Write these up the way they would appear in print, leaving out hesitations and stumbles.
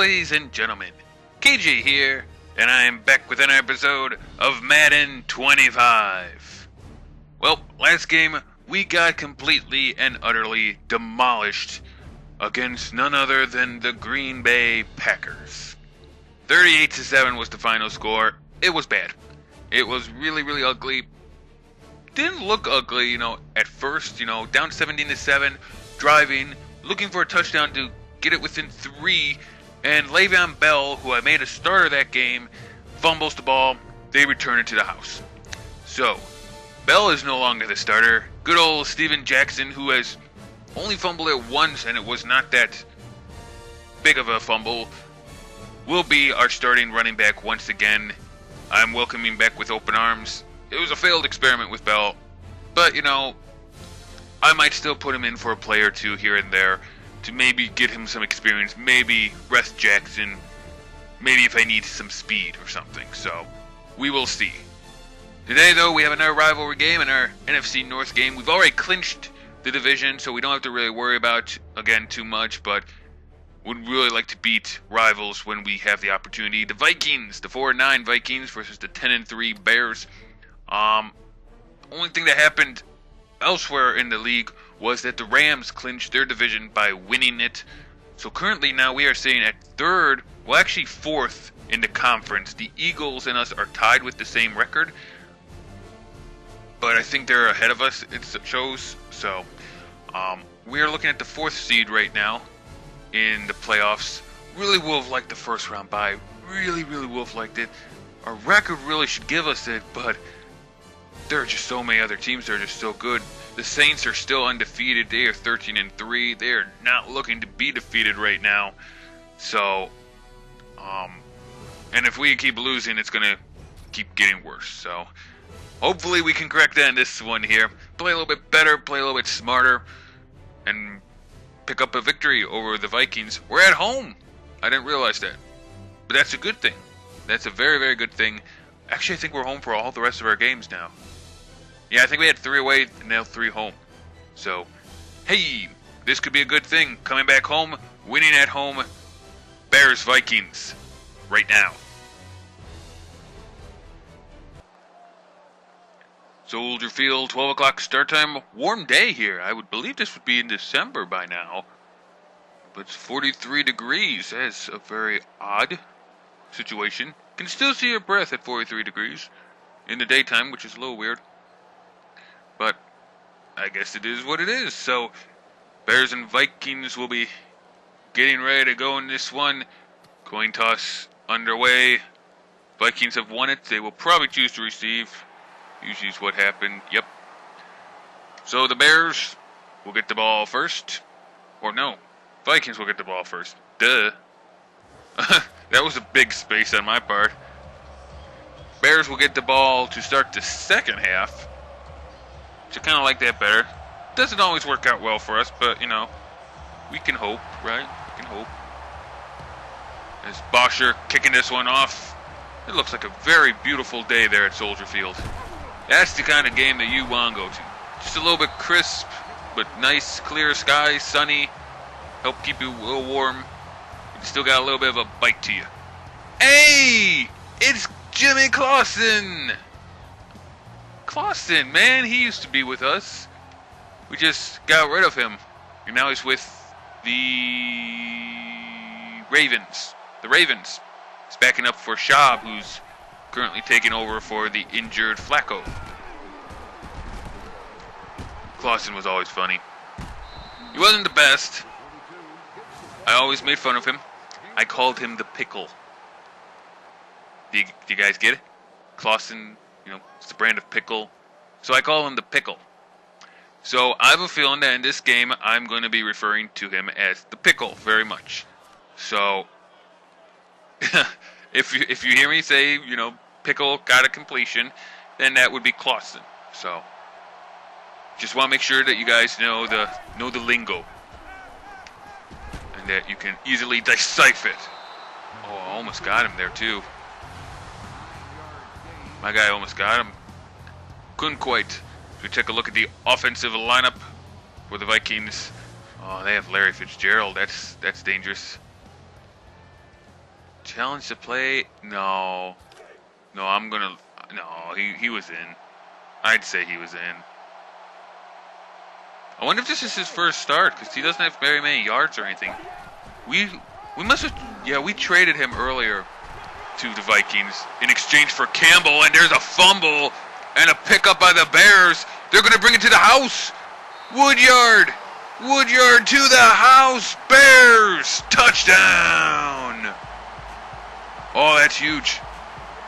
ladies and gentlemen, KJ here, and I am back with another episode of Madden 25. Well, last game, we got completely and utterly demolished against none other than the Green Bay Packers. 38-7 was the final score. It was bad. It was really, really ugly. Didn't look ugly, at first, down 17-7, driving, looking for a touchdown to get it within 3, and Le'Veon Bell, who I made a starter that game, fumbles the ball. They return it to the house. So, Bell is no longer the starter. Good old Steven Jackson, who has only fumbled it once, and it was not that big of a fumble, will be our starting running back once again. I'm welcoming back with open arms. It was a failed experiment with Bell, but, I might still put him in for a play or two here and there to maybe get him some experience, maybe rest Jackson, maybe if I need some speed or something, so we will see. Today, though, we have another rivalry game, our NFC North game. We've already clinched the division, so we don't have to really worry about, again, too much, but would really like to beat rivals when we have the opportunity. The Vikings, the 4-9 Vikings versus the 10-3 Bears. Only thing that happened elsewhere in the league was that the Rams clinched their division by winning it. So currently now we are sitting at third, well actually fourth in the conference. The Eagles and us are tied with the same record, but I think they're ahead of us, it shows. So we are looking at the 4th seed right now in the playoffs. Really would have liked the first round bye. Really would have liked it. Our record really should give us it, but there are just so many other teams that are just so good. The Saints are still undefeated. They are 13-3. They are not looking to be defeated right now. So, and if we keep losing, it's going to keep getting worse. So, hopefully we can correct that in this one here. Play a little bit better, play a little bit smarter, and pick up a victory over the Vikings. We're at home. I didn't realize that. But that's a good thing. That's a very, very good thing. Actually, I think we're home for all the rest of our games now. Yeah, I think we had 3 away and now 3 home. So, hey, this could be a good thing. Coming back home, winning at home. Bears, Vikings, right now. Soldier Field, 12 o'clock start time. Warm day here. I would believe this would be in December by now. But it's 43 degrees. That's a very odd situation. Can still see your breath at 43 degrees in the daytime, which is a little weird. But I guess it is what it is. So Bears and Vikings will be getting ready to go in this one. Coin toss underway. Vikings have won it. They will probably choose to receive. Usually is what happened. Yep. So the Bears will get the ball first. Or no, Vikings will get the ball first. Duh. That was a big space on my part. Bears will get the ball to start the second half. So kind of like that better. Doesn't always work out well for us, but, we can hope, right? We can hope. As Bosher kicking this one off. It looks like a very beautiful day there at Soldier Field. That's the kind of game that you want to go to. Just a little bit crisp, but nice, clear skies, sunny. Help keep you a little warm. You still got a little bit of a bite to you. Hey! It's Jimmy Clausen! Clausen, man, he used to be with us. We just got rid of him. And now he's with the Ravens. The Ravens. He's backing up for Schaub, who's currently taking over for the injured Flacco. Clausen was always funny. He wasn't the best. I always made fun of him. I called him the Pickle. Do you guys get it? Clausen, it's the brand of pickle. So I call him the Pickle. So I have a feeling that in this game, I'm going to be referring to him as the Pickle very much. So, if you hear me say, Pickle got a completion, then that would be Clausen. So, just want to make sure that you guys know the lingo. And that you can easily decipher it. Oh, I almost got him there too. My guy almost got him. Couldn't quite. If we take a look at the offensive lineup for the Vikings. Oh, they have Larry Fitzgerald. That's dangerous. Challenge the play? No. No, I'm gonna... No, he was in. I'd say he was in. I wonder if this is his first start, because he doesn't have very many yards or anything. We must have... Yeah, we traded him earlier to the Vikings in exchange for Campbell, and there's a fumble and a pickup by the Bears. They're going to bring it to the house. Woodyard to the house. Bears. Touchdown. Oh, that's huge.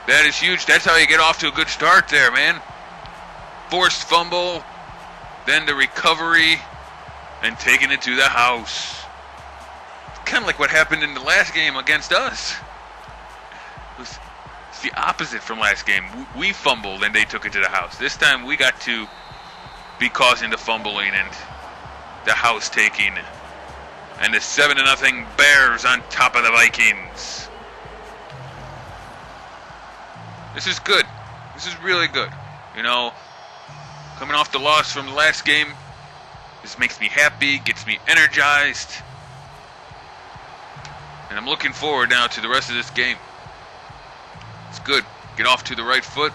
That is huge. That's how you get off to a good start there, man. Forced fumble, then the recovery, and taking it to the house. Kind of like what happened in the last game against us. It's the opposite from last game. We fumbled and they took it to the house. This time we got to be causing the fumbling and the house taking. And the 7-0 Bears on top of the Vikings. This is good. This is really good. You know, coming off the loss from the last game, this makes me happy, gets me energized. And I'm looking forward now to the rest of this game. It's good. Get off to the right foot.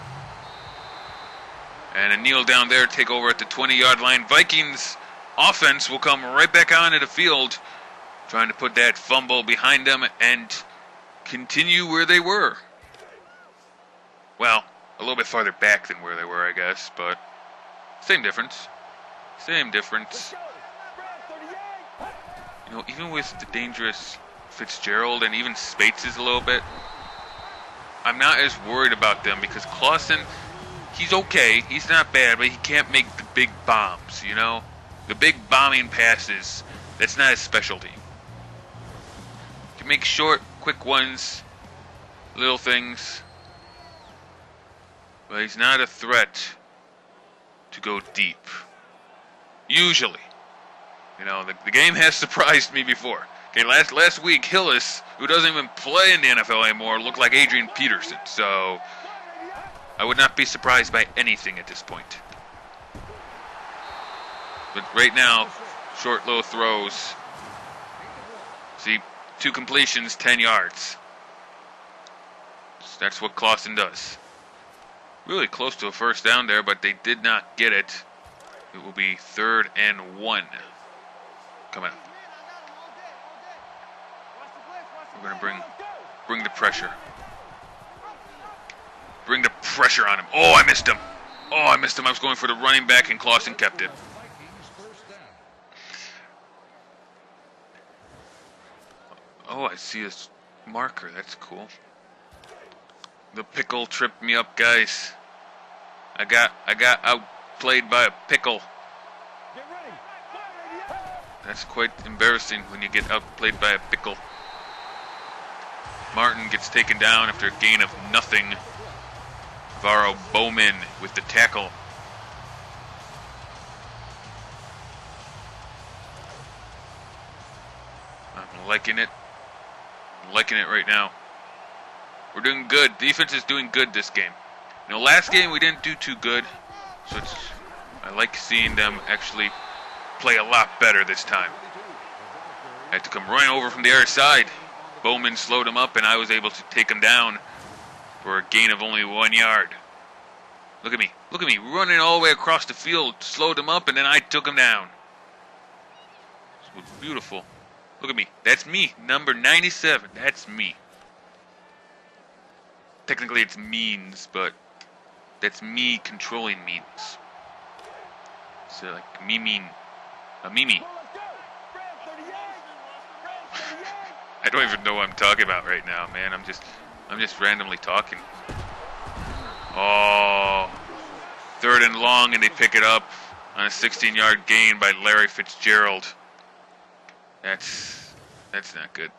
And a kneel down there, take over at the 20-yard line. Vikings offense will come right back onto the field, trying to put that fumble behind them and continue where they were. Well, a little bit farther back than where they were, I guess, but same difference. Same difference. You know, even with the dangerous Fitzgerald and even Spates a little bit, I'm not as worried about them because Clausen, he's okay. He's not bad, but he can't make the big bombs, you know? The big bombing passes, that's not his specialty. He can make short, quick ones, little things. But he's not a threat to go deep. Usually. You know, the game has surprised me before. Okay, last week, Hillis, who doesn't even play in the NFL anymore, looked like Adrian Peterson. So, I would not be surprised by anything at this point. But right now, short little throws. See, 2 completions, 10 yards. That's what Clausen does. Really close to a first down there, but they did not get it. It will be 3rd and 1. Coming up. We're going to bring the pressure. Bring the pressure on him. Oh, I missed him. I was going for the running back, and Clausen kept it. Oh, I see this marker. That's cool. The pickle tripped me up, guys. I got outplayed by a pickle. That's quite embarrassing when you get outplayed by a pickle. Martin gets taken down after a gain of nothing. Varro Bowman with the tackle. I'm liking it. I'm liking it right now. We're doing good. Defense is doing good this game. You know, last game we didn't do too good, so I like seeing them actually play a lot better this time. I had to come running over from the other side. Bowman slowed him up, and I was able to take him down for a gain of only 1 yard. Look at me, running all the way across the field, slowed him up, and then I took him down. It was beautiful. Look at me. That's me, number 97. That's me. Technically it's means, but that's me controlling means. So like a Mimi. I don't even know what I'm talking about right now, man. I'm just randomly talking. Oh, 3rd and long, and they pick it up on a 16-yard gain by Larry Fitzgerald. That's not good.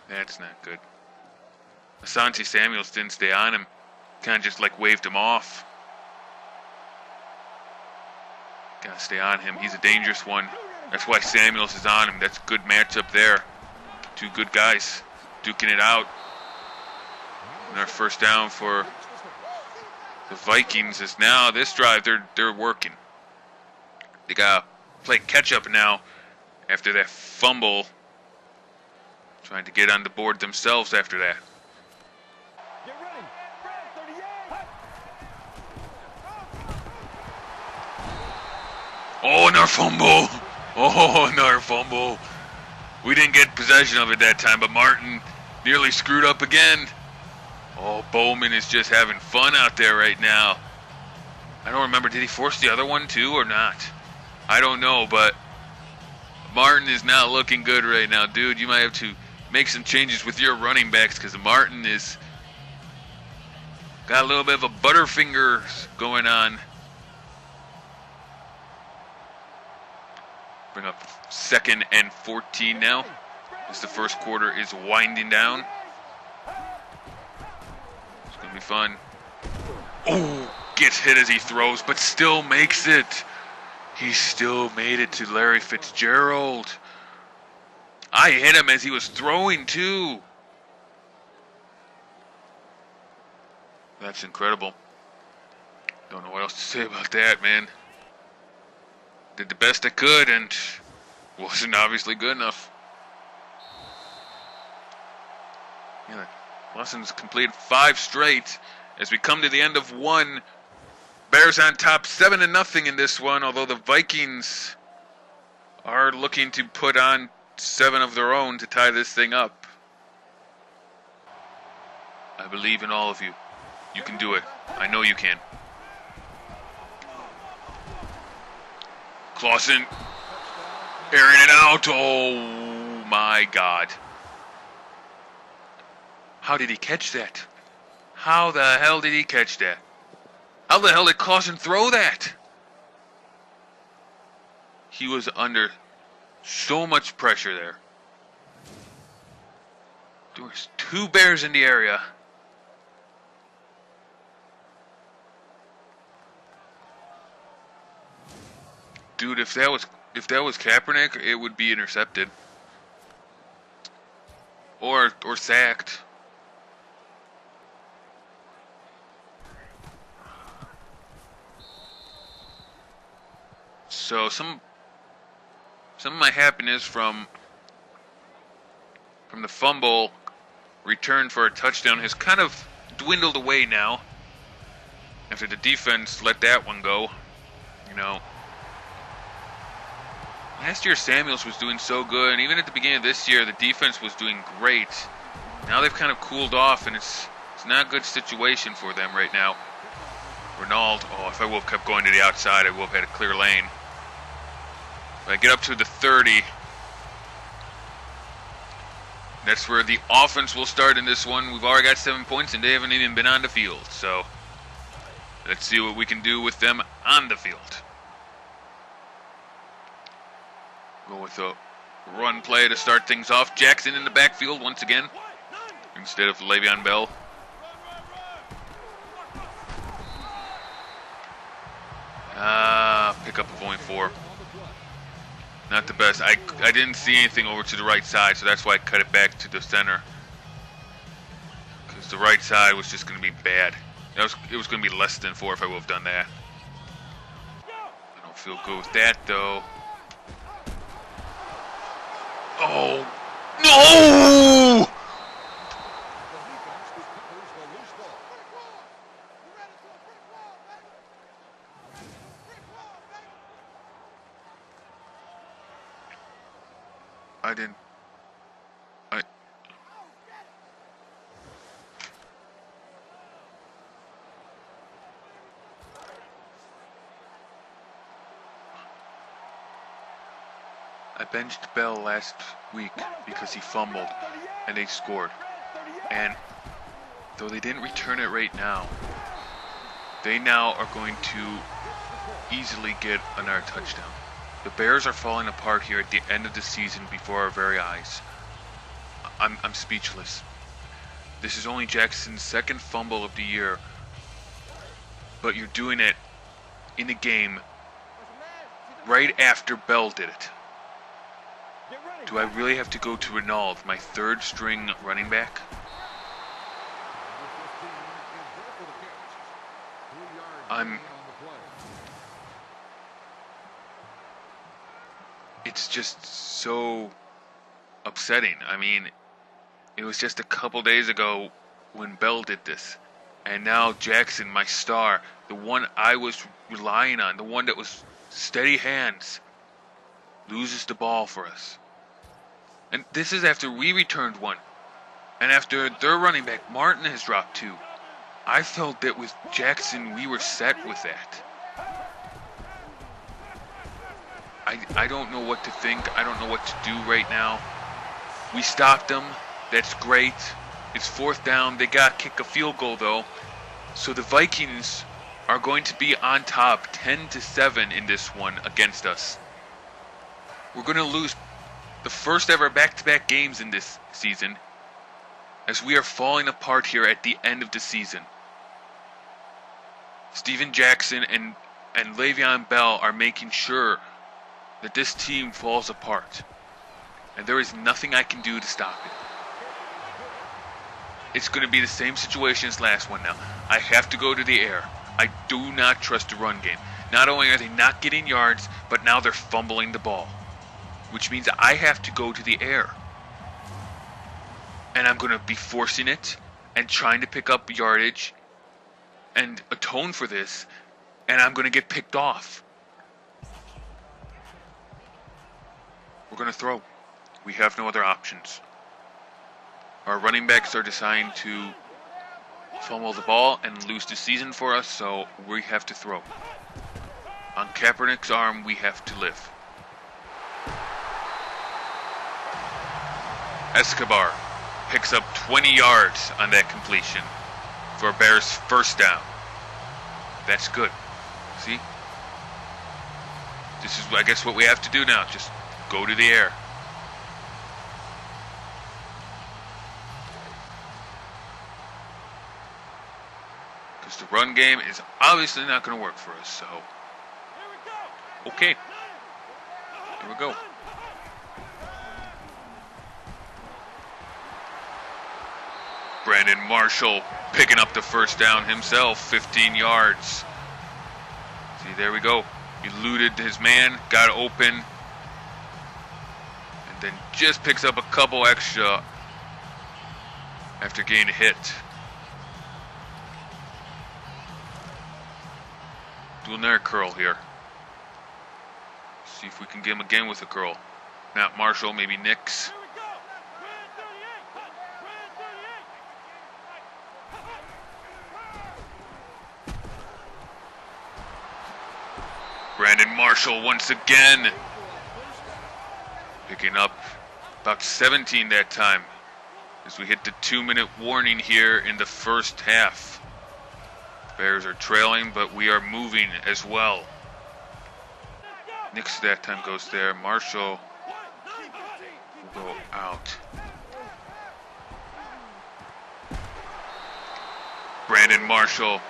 That's not good. Asante Samuels didn't stay on him. Kind of just like waved him off. Gotta stay on him. He's a dangerous one. That's why Samuels is on him. That's a good matchup there. 2 good guys duking it out. And our first down for the Vikings is now this drive. They're working. They gotta play catch up now after that fumble Trying to get on the board themselves after that. Oh, another fumble. Oh, another fumble. We didn't get possession of it that time, but Martin nearly screwed up again. Oh, Bowman is just having fun out there right now. I don't remember, did he force the other one too or not? I don't know, but Martin is not looking good right now. Dude, you might have to make some changes with your running backs because Martin is got a little bit of a butterfinger going on. Bring up 2nd and 14 now as the first quarter is winding down. It's going to be fun. Oh, gets hit as he throws, but still makes it. He still made it to Larry Fitzgerald. I hit him as he was throwing too. That's incredible. Don't know what else to say about that, man. Did the best I could and wasn't obviously good enough. Yeah, Lessons completed 5 straight as we come to the end of 1. Bears on top 7-0 in this one, although the Vikings are looking to put on 7 of their own to tie this thing up. I believe in all of you. You can do it. I know you can. Clausen airing it out. Oh my God. How did he catch that? How the hell did he catch that? How the hell did Clausen throw that? He was under so much pressure there. There was 2 Bears in the area. Dude, if that was Kaepernick, it would be intercepted. Or sacked. So some of my happiness from the fumble return for a touchdown has kind of dwindled away now. After the defense let that one go, you know. Last year Samuels was doing so good, and even at the beginning of this year the defense was doing great. Now they've kind of cooled off, and it's not a good situation for them right now. Ronald, oh, if I would have kept going to the outside, I would have had a clear lane. But I get up to the 30. That's where the offense will start in this one. We've already got 7 points, and they haven't even been on the field. So let's see what we can do with them on the field. Go with a run play to start things off. Jackson in the backfield once again instead of Le'Veon Bell. Pick up of only 4. Not the best. I didn't see anything over to the right side, so that's why I cut it back to the center. Because the right side was just going to be bad. It was going to be less than 4 if I would have done that. I don't feel good with that, though. Oh, no! I benched Bell last week because he fumbled and they scored. And though they didn't return it right now, they now are going to easily get another touchdown. The Bears are falling apart here at the end of the season before our very eyes. I'm speechless. This is only Jackson's 2nd fumble of the year, but you're doing it in the game right after Bell did it. Do I really have to go to Ronald, my 3rd string running back? It's just so upsetting. I mean, It was just a couple days ago when Bell did this. And now Jackson, my star, the one I was relying on, the one that was steady hands, loses the ball for us. And this is after we returned one. And after their running back, Martin, has dropped two. I felt that with Jackson, we were set with that. I don't know what to think. I don't know what to do right now. We stopped them. That's great. It's 4th down. They got to kick a field goal, though. So the Vikings are going to be on top 10-7 in this one against us. We're going to lose the first ever back-to-back games in this season, as we are falling apart here at the end of the season. Steven Jackson and Le'Veon Bell are making sure that this team falls apart. And there is nothing I can do to stop it. It's going to be the same situation as last one now. I have to go to the air. I do not trust the run game. Not only are they not getting yards, but now they're fumbling the ball. Which means I have to go to the air. And I'm going to be forcing it and trying to pick up yardage and atone for this. And I'm going to get picked off. We're going to throw. We have no other options. Our running backs are deciding to fumble the ball and lose the season for us, so we have to throw. On Kaepernick's arm, we have to live. Escobar picks up 20 yards on that completion for Bears' first down. That's good. See? This is, I guess, what we have to do now. Just go to the air. Because the run game is obviously not going to work for us, so. Okay. Here we go. Brandon Marshall picking up the first down himself, 15 yards. See, there we go. He eluded his man, got open, and then just picks up a couple extra after getting a hit. Doing their curl here. See if we can get him again with a curl. Not Marshall, maybe Nix. Brandon Marshall once again picking up about 17 that time as we hit the 2-minute warning here in the first half. Bears are trailing, but we are moving as well. Nix that time goes there. Marshall will go out. Brandon Marshall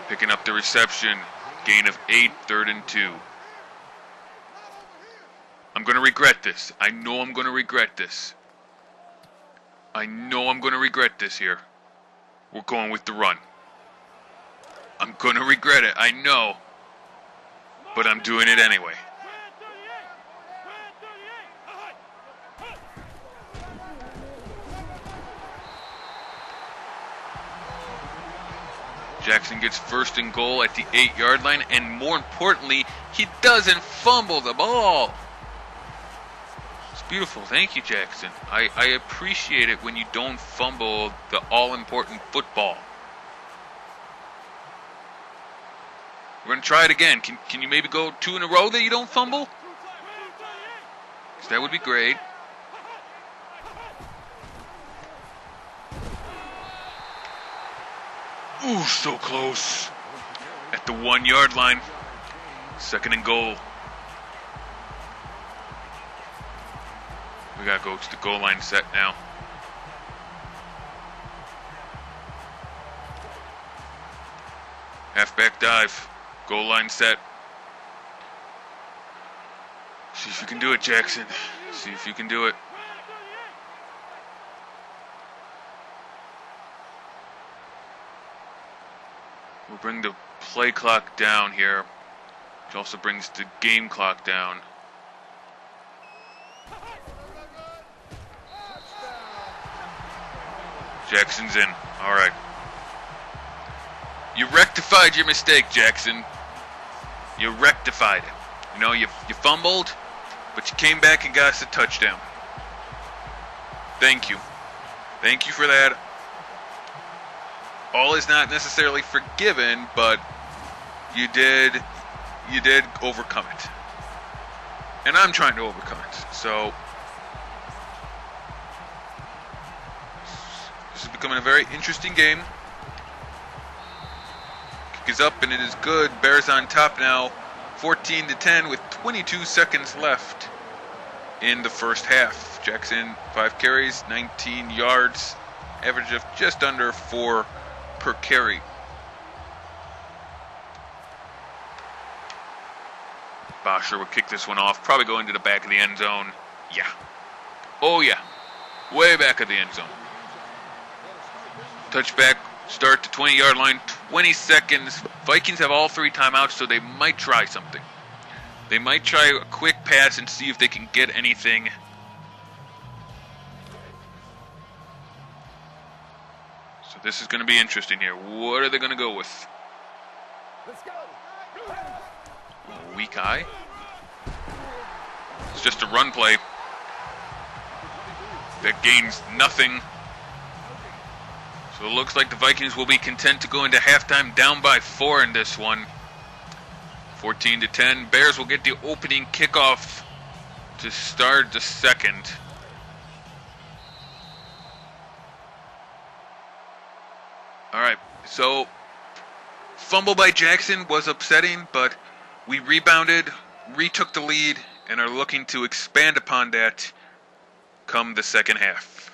picking up the reception. Gain of 8, 3rd and 2. I'm going to regret this. I know I'm going to regret this. I know I'm going to regret this here. We're going with the run. I'm going to regret it, I know. But I'm doing it anyway. Jackson gets 1st and goal at the 8-yard line, and more importantly, he doesn't fumble the ball. It's beautiful. Thank you, Jackson. I appreciate it when you don't fumble the all-important football. We're going to try it again. Can you maybe go 2 in a row that you don't fumble? 'Cause that would be great. Ooh, so close. At the 1-yard line. 2nd and goal. We gotta go to the goal line set now. Halfback dive. Goal line set. See if you can do it, Jackson. See if you can do it. We'll bring the play clock down here, which also brings the game clock down. Jackson's in. All right. You rectified your mistake, Jackson. You rectified it. You know, you fumbled, but you came back and got us a touchdown. Thank you. Thank you for that. All is not necessarily forgiven, but you did overcome it. And I'm trying to overcome it. So this is becoming a very interesting game. Kick is up and it is good. Bears on top now, 14-10 with 22 seconds left in the first half. Jackson, 5 carries, 19 yards, average of just under 4 per carry. Bosher would kick this one off, probably going to the back of the end zone. Yeah. Oh yeah. Way back of the end zone. Touchback, start to 20-yard line, 20 seconds. Vikings have all 3 timeouts, so they might try something. They might try a quick pass and see if they can get anything. So this is going to be interesting here. What are they going to go with? Let's go. Weak eye. It's just a run play that gains nothing. So it looks like the Vikings will be content to go into halftime down by 4 in this one. 14-10. Bears will get the opening kickoff to start the second. All right, so fumble by Jackson was upsetting, but we rebounded, retook the lead, and are looking to expand upon that come the second half.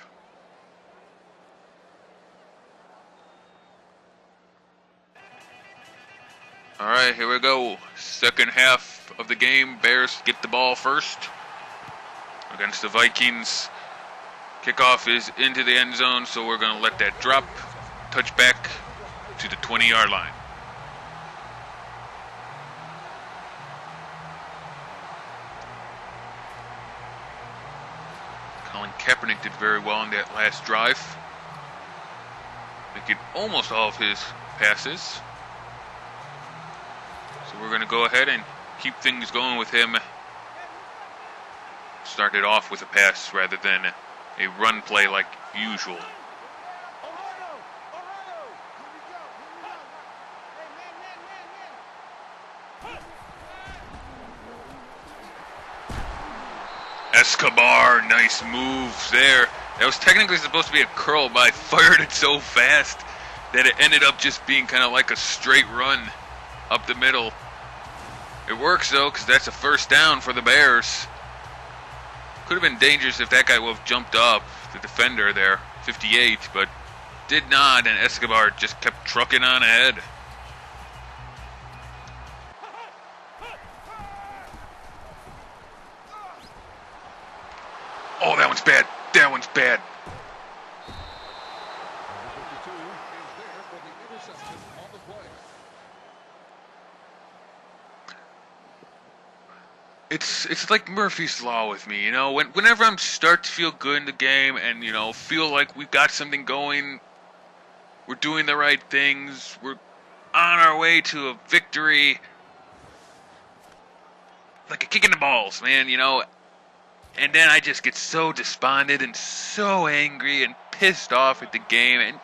All right, here we go. Second half of the game. Bears get the ball first against the Vikings. Kickoff is into the end zone, so we're going to let that drop. Touchback to the 20-yard line. Colin Kaepernick did very well in that last drive, making almost all of his passes. So we're going to go ahead and keep things going with him. Started off with a pass rather than a run play like usual. Escobar, nice moves there. That was technically supposed to be a curl, but I fired it so fast that it ended up just being kind of like a straight run up the middle. It works though, because that's a first down for the Bears. Could have been dangerous if that guy would have jumped up, the defender there, 58, but did not, and Escobar just kept trucking on ahead. Oh, that one's bad. That one's bad. It's like Murphy's Law with me, you know. Whenever I'm start to feel good in the game and, you know, feel like we've got something going, we're doing the right things, we're on our way to a victory, like a kick in the balls, man, you know. And then I just get so despondent and so angry and pissed off at the game, and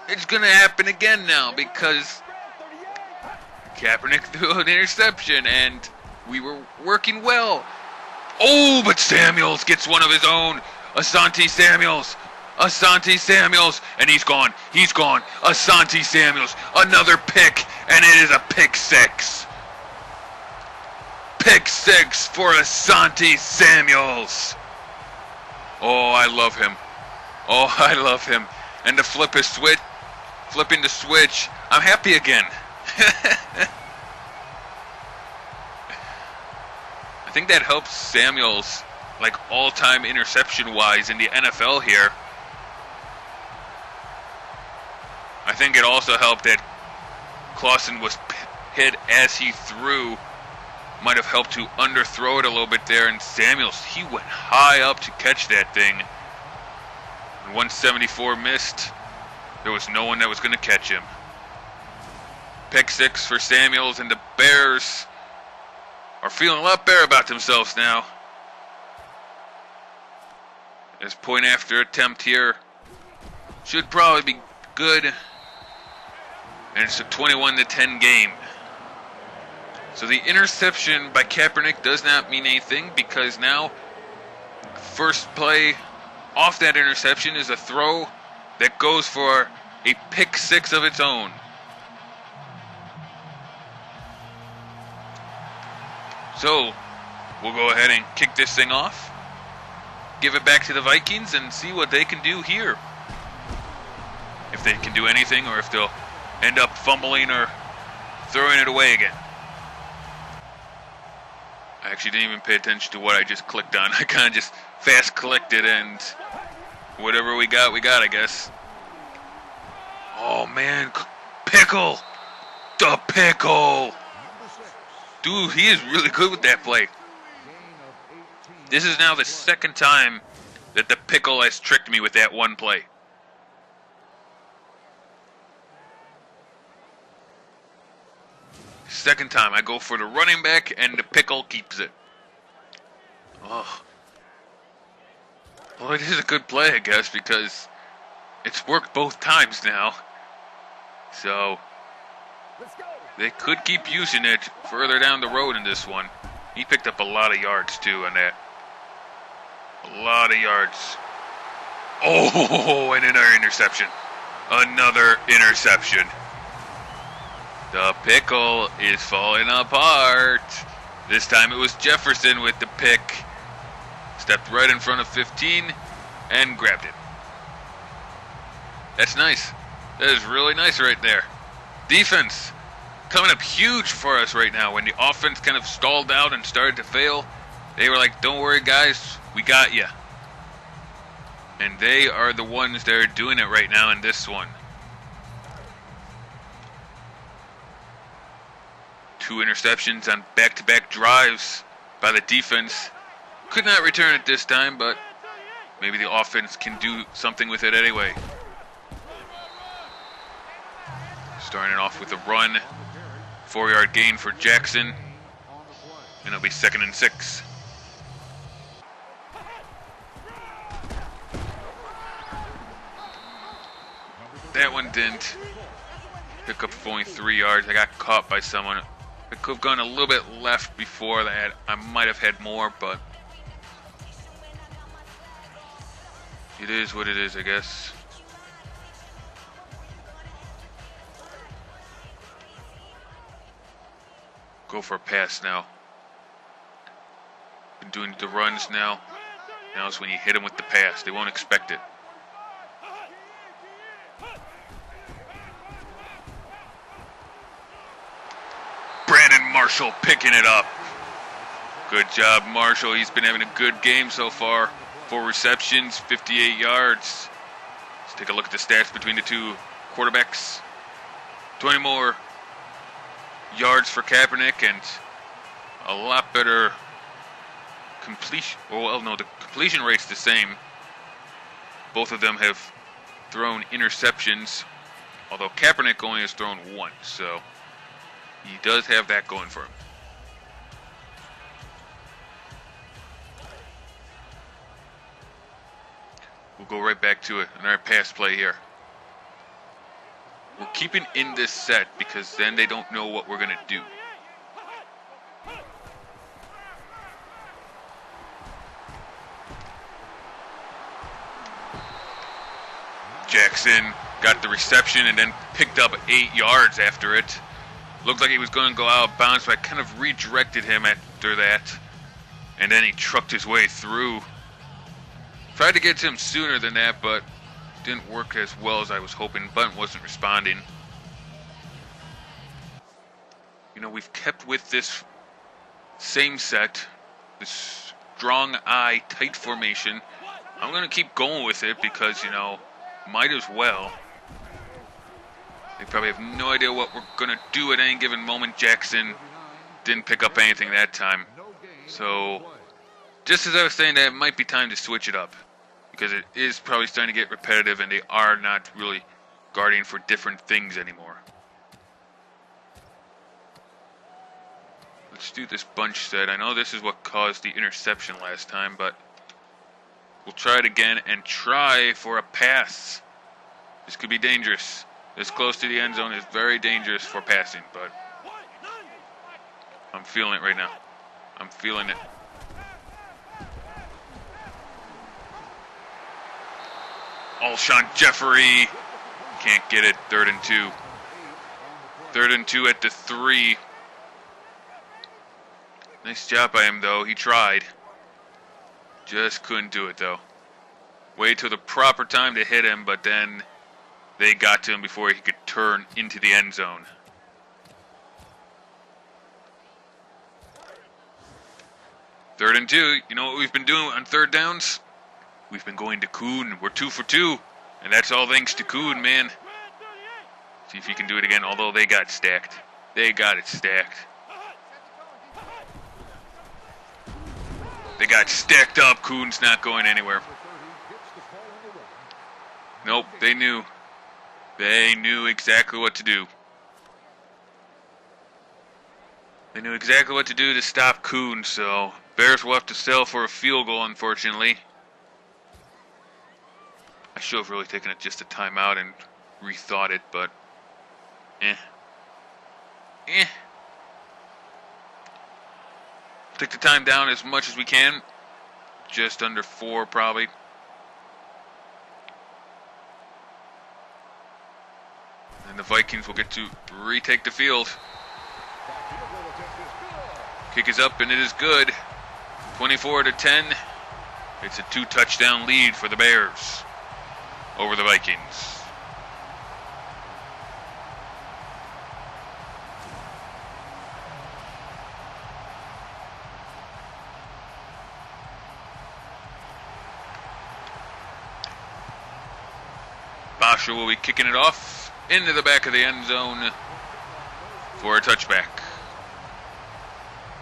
it's gonna happen again now because Kaepernick threw an interception and we were working well. Oh, but Samuels gets one of his own. Asante Samuels, and he's gone. Asante Samuels, another pick, and it is a pick six. Pick six for Asante Samuels. Oh, I love him. And to flipping the switch, I'm happy again. I think that helps Samuels, like all-time interception-wise in the NFL here. I think it also helped that Clausen was hit as he threw. Might have helped to underthrow it a little bit there, and Samuels, he went high up to catch that thing. When 174 missed, there was no one that was going to catch him. Pick 6 for Samuels, and the Bears are feeling a lot better about themselves now. This point after attempt here should probably be good. And it's a 21-10 game. So the interception by Kaepernick does not mean anything, because now first play off that interception is a throw that goes for a pick 6 of its own. So we'll go ahead and kick this thing off, give it back to the Vikings, and see what they can do here. If they can do anything, or if they'll end up fumbling or throwing it away again. I actually didn't even pay attention to what I just clicked on. I kind of just fast clicked it, and whatever we got, I guess. Oh man, Pickle! The Pickle! Dude, he is really good with that play. This is now the second time that the Pickle has tricked me with that one play. Second time, I go for the running back, and the Pickle keeps it. Oh. Well, it is a good play, I guess, because it's worked both times now. So they could keep using it further down the road in this one. He picked up a lot of yards, too, on that. A lot of yards. Oh, and another interception. Another interception. The Pickle is falling apart. This time it was Jefferson with the pick. Stepped right in front of 15 and grabbed it. That's nice. That is really nice right there. Defense coming up huge for us right now. When the offense kind of stalled out and started to fail, they were like, don't worry guys, we got you. And they are the ones that are doing it right now in this one. 2 interceptions on back-to-back drives by the defense. Could not return it this time, but maybe the offense can do something with it anyway. Starting off with a run. 4-yard gain for Jackson. And it'll be 2nd and 6. That one didn't. Pick up only 3 yards. I got caught by someone. I could have gone a little bit left before that. I might have had more, but it is what it is, I guess. Go for a pass now. Been doing the runs now. Now is when you hit them with the pass. They won't expect it. Marshall picking it up. Good job, Marshall. He's been having a good game so far. 4 receptions, 58 yards. Let's take a look at the stats between the two quarterbacks. 20 more yards for Kaepernick and a lot better completion. Well, no, the completion rate's the same. Both of them have thrown interceptions, although Kaepernick only has thrown 1, so he does have that going for him. We'll go right back to it. Another pass play here. We're keeping in this set because then they don't know what we're going to do. Jackson got the reception and then picked up 8 yards after it. Looked like he was going to go out of bounds, but I kind of redirected him after that. And then he trucked his way through. Tried to get to him sooner than that, but didn't work as well as I was hoping. Bunt wasn't responding. You know, we've kept with this same set, this strong eye, tight formation. I'm going to keep going with it because, you know, might as well. They probably have no idea what we're going to do at any given moment. Jackson didn't pick up anything that time. So, just as I was saying that, it might be time to switch it up. because it is probably starting to get repetitive and they are not really guarding for different things anymore. Let's do this bunch set. I know this is what caused the interception last time, but we'll try it again and try for a pass. This could be dangerous. This close to the end zone is very dangerous for passing, but I'm feeling it right now. I'm feeling it. Alshon Jeffrey can't get it. 3rd and 2. 3rd and 2 at the 3. Nice job by him, though. He tried. Just couldn't do it, though. Wait till the proper time to hit him, but then they got to him before he could turn into the end zone. Third and 2. You know what we've been doing on third downs? We've been going to Kuhn. We're 2 for 2. And that's all thanks to Kuhn, man. See if he can do it again, although they got stacked. They got it stacked. They got stacked up. Kuhn's not going anywhere. Nope, they knew. They knew exactly what to do. They knew exactly what to do to stop Kuhn, so Bears will have to settle for a field goal, unfortunately. I should have really taken just a timeout and rethought it, but Take the time down as much as we can. Just under 4, probably. And the Vikings will get to retake the field. Kick is up and it is good. 24-10. It's a 2-touchdown lead for the Bears over the Vikings. Basha will be kicking it off into the back of the end zone for a touchback.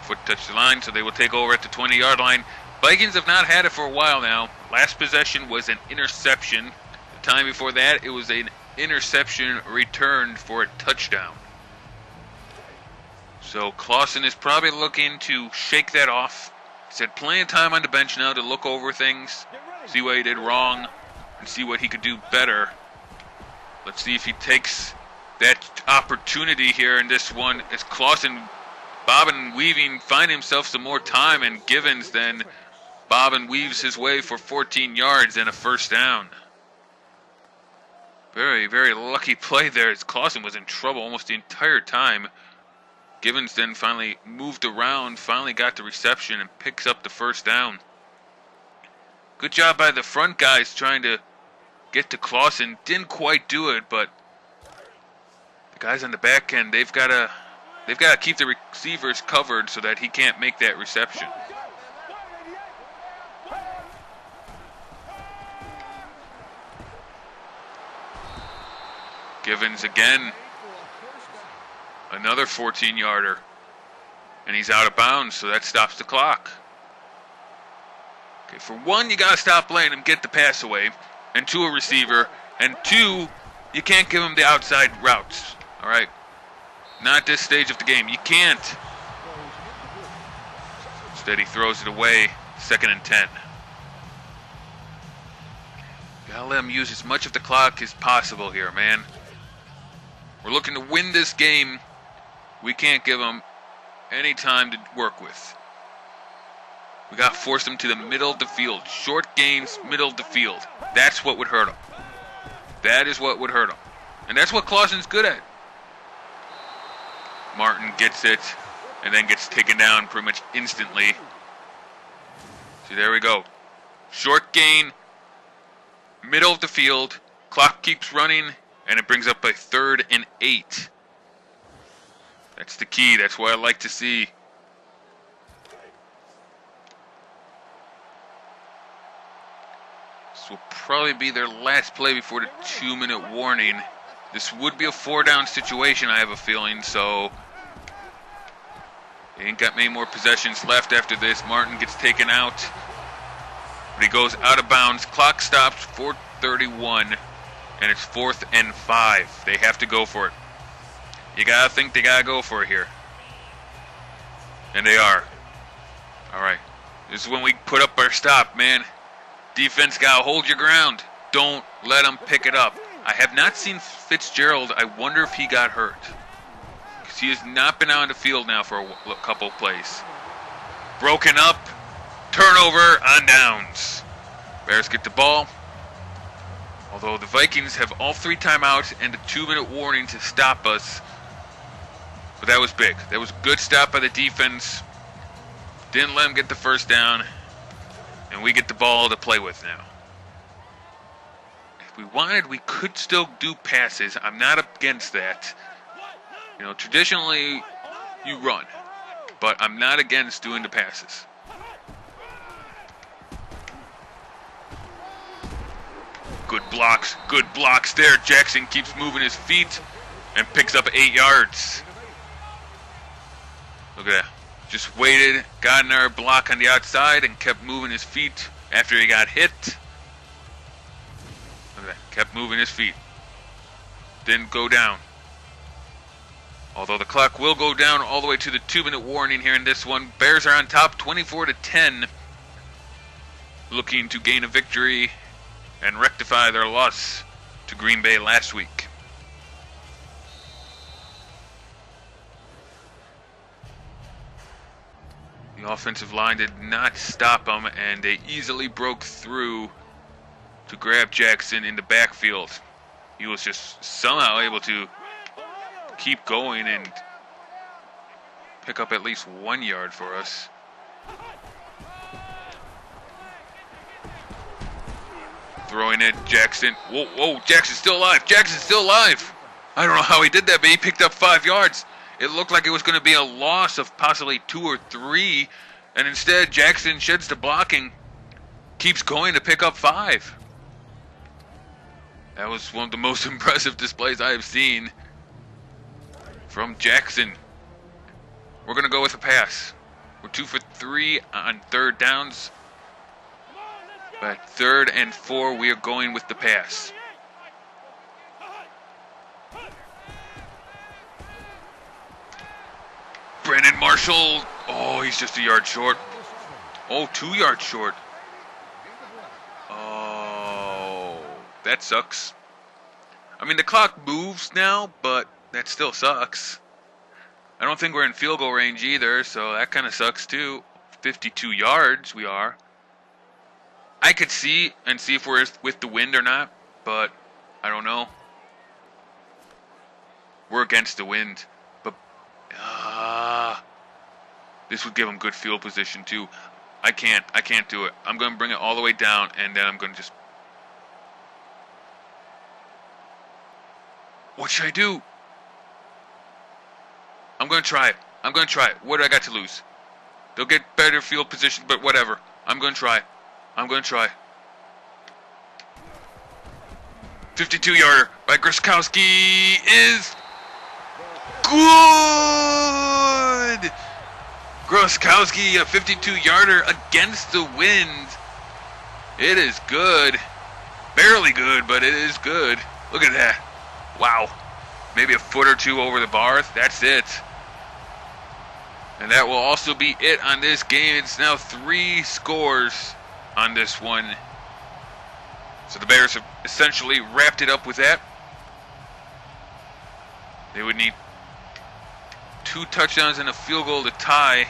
Foot touched the line, so they will take over at the 20-yard line. Vikings have not had it for a while now. Last possession was an interception. The time before that, it was an interception returned for a touchdown. So Clausen is probably looking to shake that off. He's had plenty of time on the bench now to look over things, see what he did wrong, and see what he could do better. Let's see if he takes that opportunity here in this one as Clausen bob and weaving, find himself some more time, and Givens then bob and weaves his way for 14 yards and a first down. Very, very lucky play there as Clausen was in trouble almost the entire time. Givens then finally moved around, finally got the reception, and picks up the first down. Good job by the front guys trying to get to Clausen. Didn't quite do it, but the guys on the back end, they've got to keep the receivers covered so that he can't make that reception. Givens again. Another 14-yarder. And he's out of bounds, so that stops the clock. Okay, for one, you got to stop letting him get the pass away. And to a receiver. And 2, you can't give him the outside routes. All right? Not this stage of the game. You can't. Instead, he throws it away. 2nd and 10. Gotta let him use as much of the clock as possible here, man. We're looking to win this game. We can't give him any time to work with. We got to force him to the middle of the field. Short gains, middle of the field. That's what would hurt him. That is what would hurt him. And that's what Clausen's good at. Martin gets it and then gets taken down pretty much instantly. See, there we go. Short gain, middle of the field. Clock keeps running, and it brings up a 3rd and 8. That's the key. That's what I like to see. This will probably be their last play before the 2-minute warning. This would be a 4-down situation, I have a feeling, so they ain't got many more possessions left after this. Martin gets taken out. But he goes out of bounds. Clock stops, 4:31, and it's 4th and 5. They have to go for it. You gotta think they gotta go for it here. And they are. Alright. This is when we put up our stop, man. Defense gotta hold your ground. Don't let them pick it up. I have not seen Fitzgerald. I wonder if he got hurt. Because he has not been out on the field now for a couple plays. Broken up. Turnover on downs. Bears get the ball. Although the Vikings have all 3 timeouts and a 2-minute warning to stop us. But that was big. That was a good stop by the defense. Didn't let them get the first down. And we get the ball to play with now. If we wanted, we could still do passes. I'm not against that. You know, traditionally, you run. But I'm not against doing the passes. Good blocks there. Jackson keeps moving his feet and picks up 8 yards. Look at that. Just waited, got another block on the outside, and kept moving his feet after he got hit. Look at that. Kept moving his feet. Didn't go down. Although the clock will go down all the way to the 2-minute warning here in this one. Bears are on top, 24-10. Looking to gain a victory and rectify their loss to Green Bay last week. The offensive line did not stop them, and they easily broke through to grab Jackson in the backfield. He was just somehow able to keep going and pick up at least 1 yard for us. Throwing it, Jackson. Whoa, Jackson's still alive. Jackson's still alive. I don't know how he did that, but he picked up 5 yards. It looked like it was going to be a loss of possibly 2 or 3, and instead Jackson sheds the blocking, keeps going to pick up 5. That was one of the most impressive displays I have seen from Jackson. We're going to go with a pass. We're 2 for 3 on 3rd downs. But 3rd and 4, we are going with the pass. Brandon Marshall. Oh, he's just a yard short. Oh, 2 yards short. Oh, that sucks. I mean, the clock moves now, but that still sucks. I don't think we're in field goal range either, so that kind of sucks too. 52 yards we are. I could see if we're with the wind or not, but I don't know. We're against the wind, but this would give them good field position too. I can't do it. I'm going to bring it all the way down, and then I'm going to just... What should I do? I'm going to try it. What do I got to lose? They'll get better field position, but whatever. I'm going to try. 52-yarder by Groskowski is good! Groskowski, a 52-yarder against the wind. It is good. Barely good, but it is good. Look at that. Wow. Maybe a foot or 2 over the bar. That's it. And that will also be it on this game. It's now 3 scores on this one. So the Bears have essentially wrapped it up with that. They would need 2 touchdowns and a field goal to tie,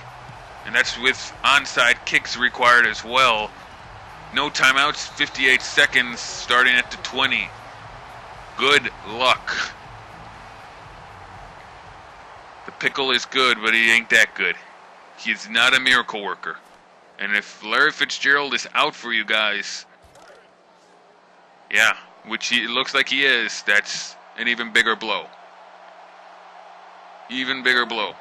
and that's with onside kicks required as well. No timeouts, 58 seconds starting at the 20. Good luck. The pickle is good, but he ain't that good. He's not a miracle worker. And if Larry Fitzgerald is out for you guys, yeah, which it looks like he is, that's an even bigger blow. Even bigger blow.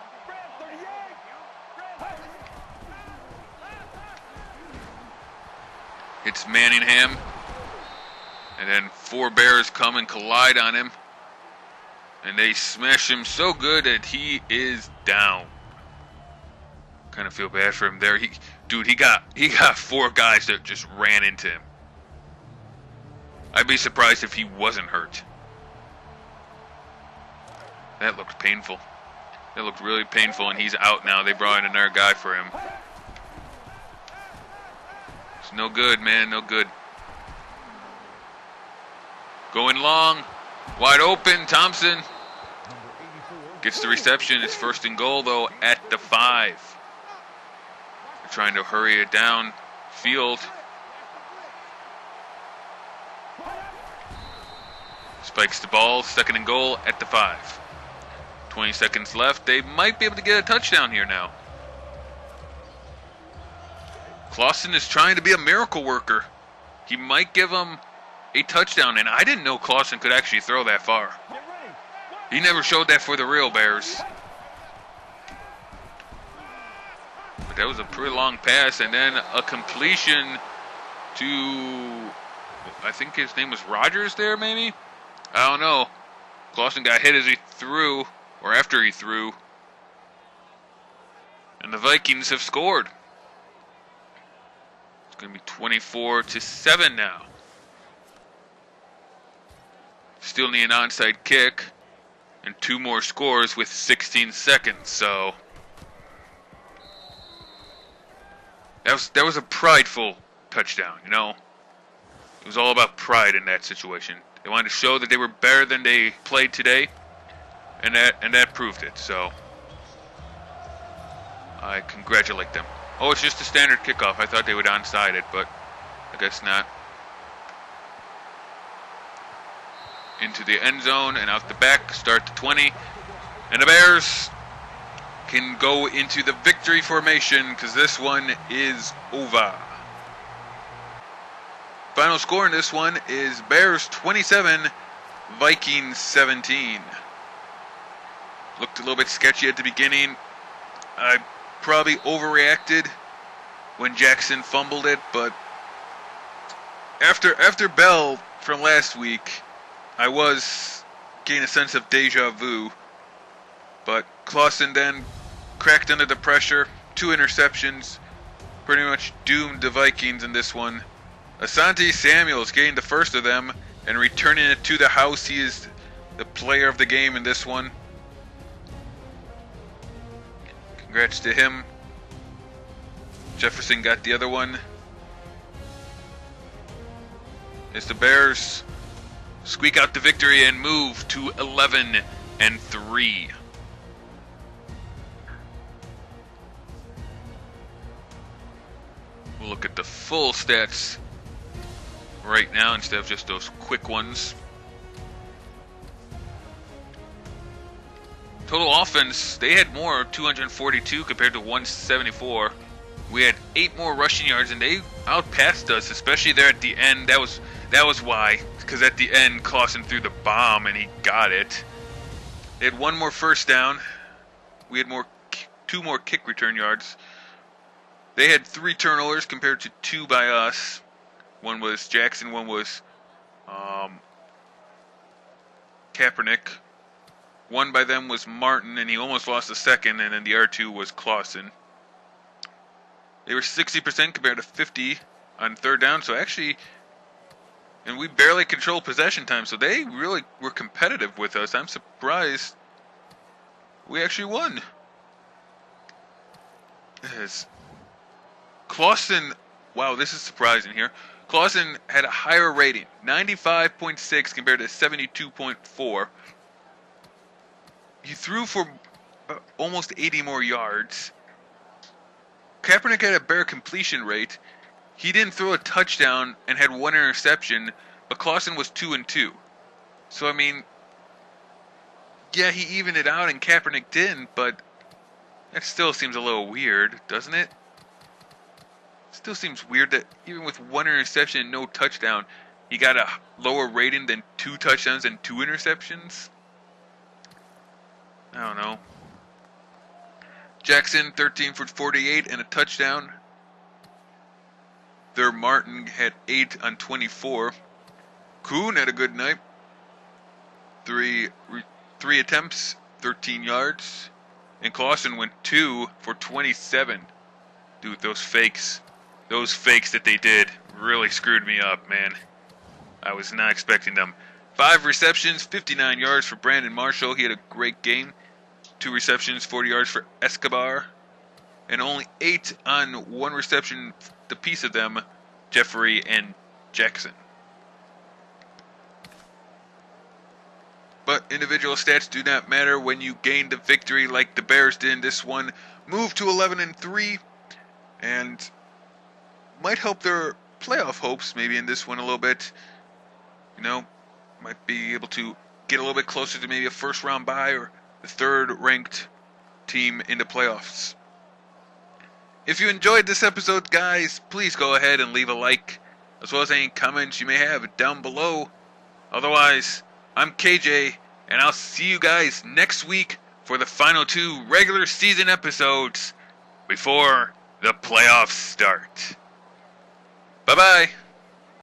It's Manningham. And then 4 Bears come and collide on him. And they smash him so good that he is down. Kind of feel bad for him there. Dude, he got 4 guys that just ran into him. I'd be surprised if he wasn't hurt. That looked painful. That looked really painful, and he's out now. They brought in another guy for him. It's no good, man. No good. Going long. Wide open. Thompson gets the reception. It's 1st and goal, though, at the 5. They're trying to hurry it down field. Spikes the ball. 2nd and goal at the 5. 20 seconds left. They might be able to get a touchdown here now. Clausen is trying to be a miracle worker. He might give them a touchdown, and I didn't know Clausen could actually throw that far. He never showed that for the real Bears. But that was a pretty long pass, and then a completion to, I think his name was Rogers there, maybe? I don't know. Clausen got hit as he threw, or after he threw. And the Vikings have scored. It's going to be 24-7 now. Still need an onside kick and 2 more scores with 16 seconds. So that was a prideful touchdown, you know. It was all about pride in that situation. They wanted to show that they were better than they played today, and that proved it. So I congratulate them. Oh, it's just a standard kickoff. I thought they would onside it, but I guess not. Into the end zone and out the back, start the 20. And the Bears can go into the victory formation because this one is over. Final score in this one is Bears 27, Vikings 17. Looked a little bit sketchy at the beginning. I probably overreacted when Jackson fumbled it, but after Bell from last week, I was getting a sense of deja vu. But Clausen then cracked under the pressure. 2 interceptions. Pretty much doomed the Vikings in this one. Asante Samuels getting the first of them and returning it to the house. He is the player of the game in this one. Congrats to him. Jefferson got the other one. As the Bears squeak out the victory and move to 11-3. We'll look at the full stats right now instead of just those quick ones. Total offense, they had more, 242 compared to 174. We had 8 more rushing yards, and they outpassed us, especially there at the end. That was why, because at the end, Clausen threw the bomb, and he got it. They had 1 more first down. We had 2 more kick return yards. They had 3 turnovers compared to 2 by us. One was Jackson, one was Kaepernick. 1 by them was Martin, and he almost lost a second, and then the R2 was Clausen. They were 60% compared to 50 on 3rd down, so actually, and we barely controlled possession time, so they really were competitive with us. I'm surprised we actually won. Yes. Clausen, wow, this is surprising here. Clausen had a higher rating, 95.6 compared to 72.4. He threw for almost 80 more yards. Kaepernick had a better completion rate. He didn't throw a touchdown and had 1 interception, but Clausen was 2-2. So, I mean, yeah, he evened it out and Kaepernick didn't, but that still seems a little weird, doesn't it? Still seems weird that even with 1 interception and no touchdown, he got a lower rating than 2 touchdowns and 2 interceptions. I don't know. Jackson, 13 for 48 and a touchdown. Their Martin had 8 on 24. Kuhn had a good night. 3 attempts, 13 yards. and Clausen went 2 for 27. Dude, those fakes that they did really screwed me up, man. I was not expecting them. 5 receptions, 59 yards for Brandon Marshall. He had a great game. 2 receptions, 40 yards for Escobar. And only 8 on 1 reception, the piece of them, Jeffrey and Jackson. But individual stats do not matter when you gain the victory like the Bears did in this one. Move to 11-3 and might help their playoff hopes maybe in this one a little bit. You know, might be able to get a little bit closer to maybe a first round bye or the 3rd ranked team in the playoffs. If you enjoyed this episode, guys, please go ahead and leave a like, as well as any comments you may have down below. Otherwise, I'm KJ, and I'll see you guys next week for the final 2 regular season episodes before the playoffs start. Bye-bye.